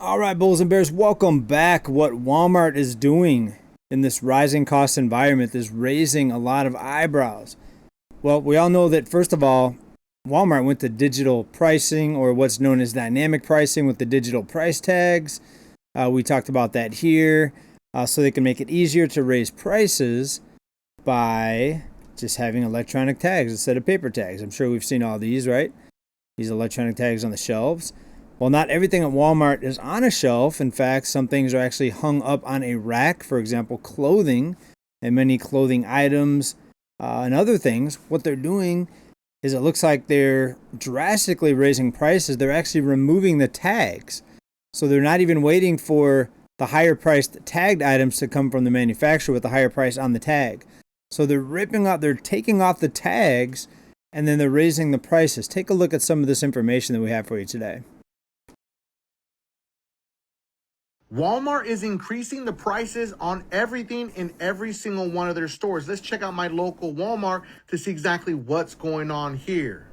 All right, Bulls and Bears, welcome back. What Walmart is doing in this rising cost environment is raising a lot of eyebrows. Well, we all know that, first of all, Walmart went to digital pricing, or what's known as dynamic pricing, with the digital price tags. We talked about that here, so they can make it easier to raise prices by just having electronic tags instead of paper tags. I'm sure we've seen all these, right? These electronic tags on the shelves. Well, not everything at Walmart is on a shelf. In fact, some things are actually hung up on a rack. For example, clothing and many clothing items and other things. What they're doing is, it looks like they're drastically raising prices. They're actually removing the tags. So they're not even waiting for the higher priced tagged items to come from the manufacturer with the higher price on the tag. So they're taking off the tags, and then they're raising the prices. Take a look at some of this information that we have for you today. Walmart is increasing the prices on everything in every single one of their stores. Let's check out my local Walmart to see exactly what's going on here.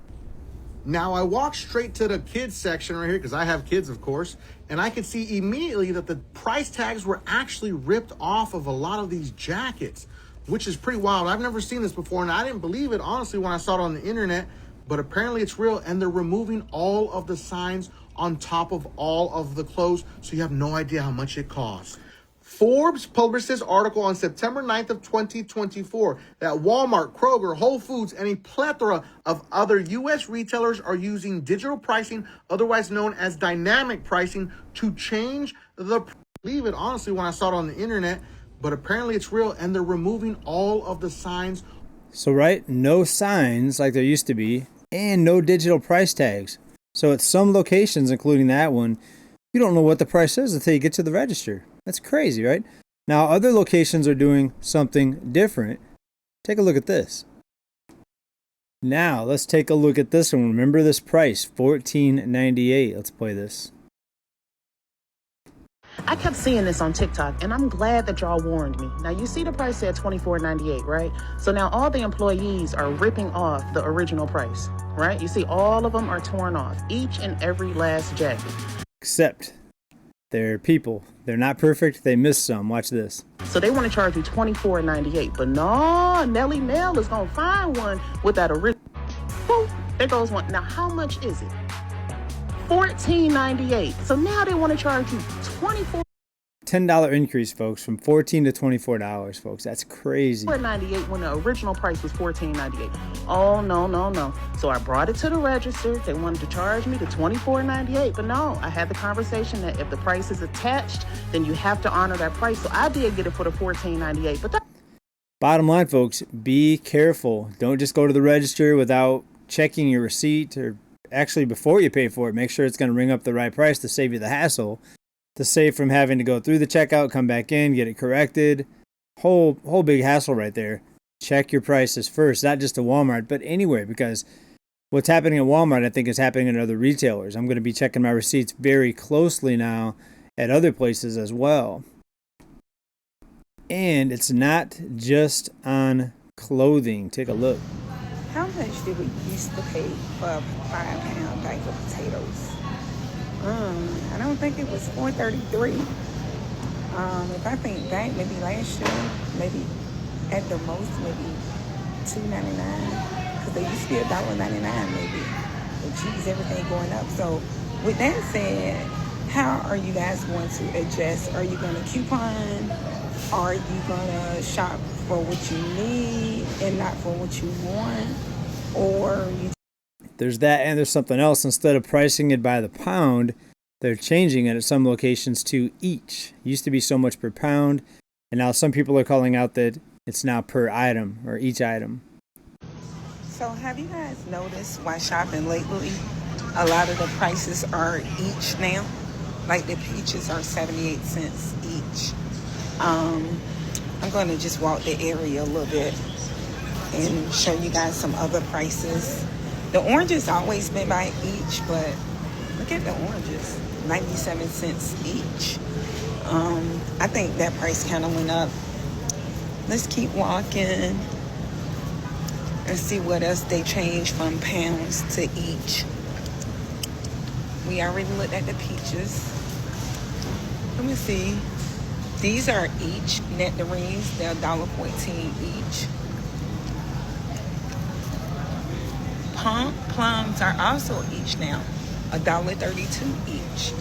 Now, I walked straight to the kids section right here because I have kids, of course, and I could see immediately that the price tags were actually ripped off of a lot of these jackets, which is pretty wild. I've never seen this before, and I didn't believe it, honestly, when I saw it on the internet, but apparently it's real, and they're removing all of the signs on top of all of the clothes, so you have no idea how much it costs. Forbes published this article on September 9th of 2024 that Walmart, Kroger, Whole Foods, and a plethora of other U.S. retailers are using digital pricing, otherwise known as dynamic pricing, to change the... Believe it, honestly, when I saw it on the internet, but apparently it's real, and they're removing all of the signs. So, right, no signs like there used to be, and no digital price tags. So at some locations, including that one, you don't know what the price is until you get to the register. That's crazy, right? Now, other locations are doing something different. Take a look at this. Now, let's take a look at this one. Remember this price, $14.98. Let's play this. I kept seeing this on TikTok, and I'm glad that y'all warned me. Now, you see the price said $24.98, right? So now all the employees are ripping off the original price, right? You see all of them are torn off, each and every last jacket. Except they're people. They're not perfect. They missed some. Watch this. So they want to charge you $24.98, but no, Nelly Nell is going to find one with that original. Boom, there goes one. Now, how much is it? $14.98. So now they want to charge you $24. $10 increase, folks, from $14 to $24, folks. That's crazy. $4.98 when the original price was $14.98. Oh, no. So I brought it to the register. They wanted to charge me the $24.98, but no, I had the conversation that if the price is attached, then you have to honor that price. So I did get it for the $14.98, but Bottom line, folks, be careful. Don't just go to the register without checking your receipt, or actually before you pay for it, make sure it's going to ring up the right price to save you the hassle, to save from having to go through the checkout, come back in, get it corrected. Whole big hassle right there. Check your prices first, not just at Walmart, but anywhere, because what's happening at Walmart, I think, is happening at other retailers. I'm going to be checking my receipts very closely now at other places as well. And it's not just on clothing. Take a look. How much did we used to pay for a 5-pound bag of potatoes? I don't think it was $4.33. If I think back, maybe last year, maybe at the most, maybe $2.99. Because they used to be $1.99 maybe. But geez, everything going up. So with that said, how are you guys going to adjust? Are you going to coupon? Are you going to shop for what you need and not for what you want? Or you... There's that, and there's something else. Instead of pricing it by the pound, they're changing it at some locations to each. It used to be so much per pound, and now some people are calling out that it's now per item or each item. So have you guys noticed while shopping lately, a lot of the prices are each now? Like the peaches are 78 cents each. I'm going to just walk the area a little bit and show you guys some other prices. The oranges always been by each, but look at the oranges, 97 cents each. I think that price kind of went up. Let's keep walking and see what else they changed from pounds to each. We already looked at the peaches. Let me see. These are each nectarines. They're $1.14 each. Plums are also each now $1.32 each.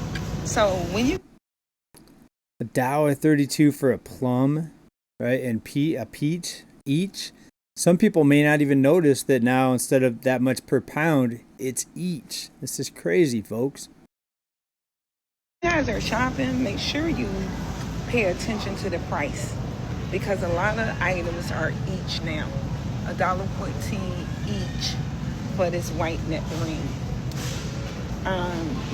So when you $1.32 for a plum, right, and a peach each. Some people may not even notice that now instead of that much per pound, it's each. This is crazy, folks. guys are shopping, make sure you pay attention to the price because a lot of items are each now $1.14 each for this white nectarine.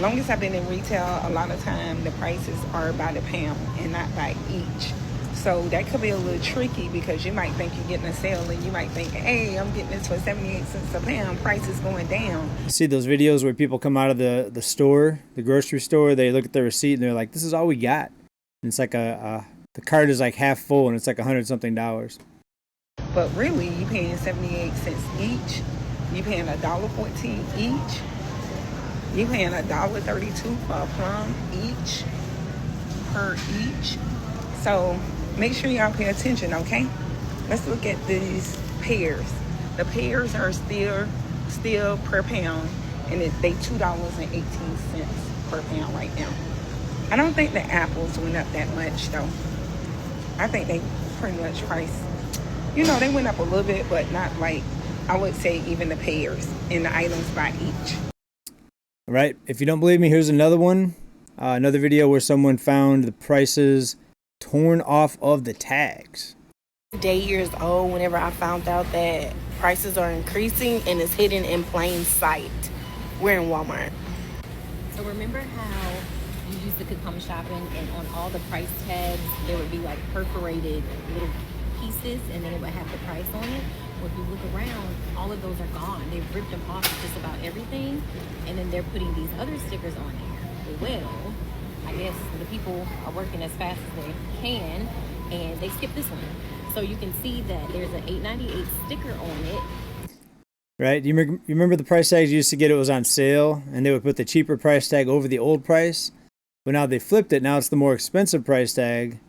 Longest I've been in retail, a lot of time the prices are by the pound and not by each. So that could be a little tricky because you might think you're getting a sale and you might think, hey, I'm getting this for 78 cents a pound, price is going down. See those videos where people come out of the store, the grocery store, they look at their receipt and they're like, this is all we got. And it's like the cart is like half full and it's like $100-something. But really, you're paying 78 cents each. You're paying $1.14 each. You're paying $1.32 for a plum each, per each. So make sure y'all pay attention, okay? Let's look at these pears. The pears are still per pound, and they $2.18 per pound right now. I don't think the apples went up that much though. I think they pretty much priced, they went up a little bit, but not like, I would say even the pears and the items by each. All right, if you don't believe me, here's another one. Another video where someone found the prices torn off of the tags. Years old whenever I found out that prices are increasing and it's hidden in plain sight. We're in Walmart. So remember how you used to come shopping and on all the price tags there would be like perforated little pieces and then it would have the price on it? Well, if you look around, all of those are gone. They've ripped them off of just about everything, and then they're putting these other stickers on there. Well, I guess the people are working as fast as they can, and they skipped this one. So you can see that there's an $8.98 sticker on it. Right? You remember the price tags you used to get? It was on sale, and they would put the cheaper price tag over the old price. But now they flipped it. Now it's the more expensive price tag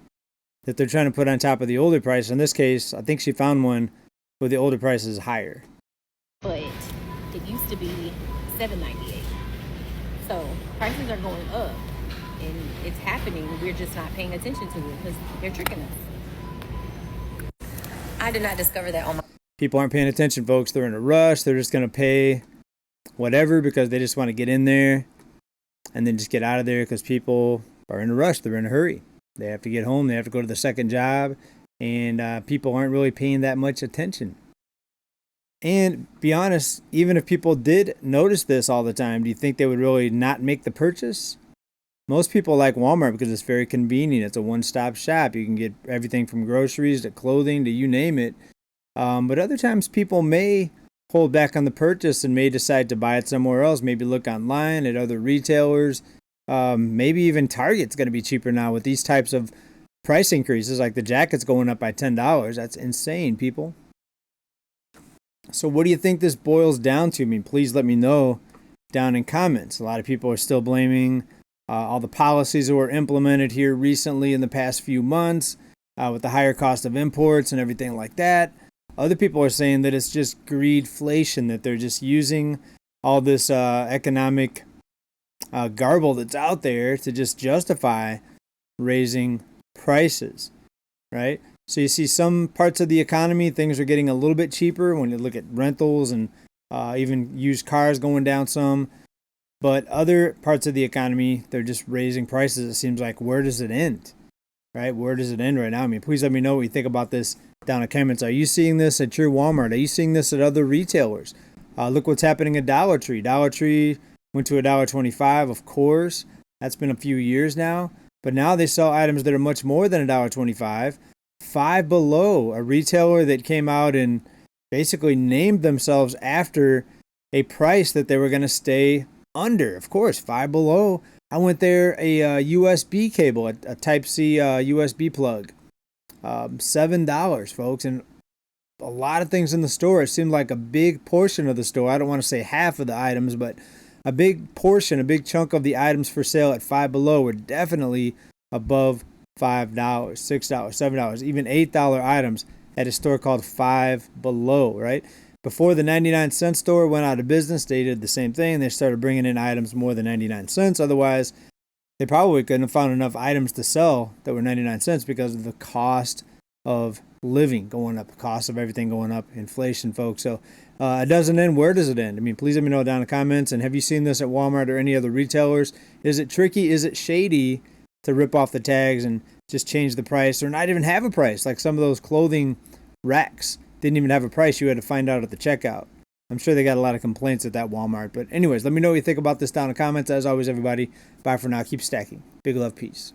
that they're trying to put on top of the older price. In this case, I think she found one where the older price is higher. But it used to be $7.98. So prices are going up, and it's happening. We're just not paying attention to it because they're tricking us. I did not discover that on my... People aren't paying attention, folks. They're in a rush. They're just going to pay whatever because they just want to get in there and then just get out of there because people are in a rush. They're in a hurry. They have to get home. They have to go to the second job. And people aren't really paying that much attention. And be honest, even if people did notice this all the time, do you think they would really not make the purchase? Most people like Walmart because it's very convenient. It's a one-stop shop. You can get everything from groceries to clothing to you name it. But other times people may hold back on the purchase and may decide to buy it somewhere else. Maybe look online at other retailers. Maybe even Target's going to be cheaper now with these types of price increases, like the jacket's going up by $10. That's insane, people. So what do you think this boils down to? I mean, please let me know down in comments. A lot of people are still blaming all the policies that were implemented here recently in the past few months with the higher cost of imports and everything like that. Other people are saying that it's just greedflation, that they're just using all this economic garble that's out there to just justify raising prices, right? So you see some parts of the economy, things are getting a little bit cheaper when you look at rentals and even used cars going down some. But other parts of the economy, they're just raising prices. It seems like, where does it end, right? Where does it end right now? I mean, please let me know what you think about this down in the comments. Are you seeing this at your Walmart? Are you seeing this at other retailers? Look what's happening at Dollar Tree. Dollar Tree went to $1.25, of course. That's been a few years now. But now they sell items that are much more than $1.25. Five Below, a retailer that came out and basically named themselves after a price that they were going to stay under. Of course, Five Below. I went there, a USB cable, a Type-C USB plug. $7, folks. And a lot of things in the store. It seemed like a big portion of the store. I don't want to say half of the items, but a big portion, a big chunk of the items for sale at Five Below were definitely above $5, $6, $7, even $8 items at a store called Five Below, right? Before the 99-cent store went out of business, they did the same thing. They started bringing in items more than 99 cents. Otherwise, they probably couldn't have found enough items to sell that were 99 cents because of the cost of living going up, the cost of everything going up, inflation, folks. So it doesn't end. Where does it end? I mean, please let me know down in the comments. And have you seen this at Walmart or any other retailers? Is it tricky? Is it shady to rip off the tags and just change the price or not even have a price? Like some of those clothing racks didn't even have a price. You had to find out at the checkout. I'm sure they got a lot of complaints at that Walmart. But anyways, let me know what you think about this down in the comments. As always, everybody, bye for now. Keep stacking. Big love. Peace.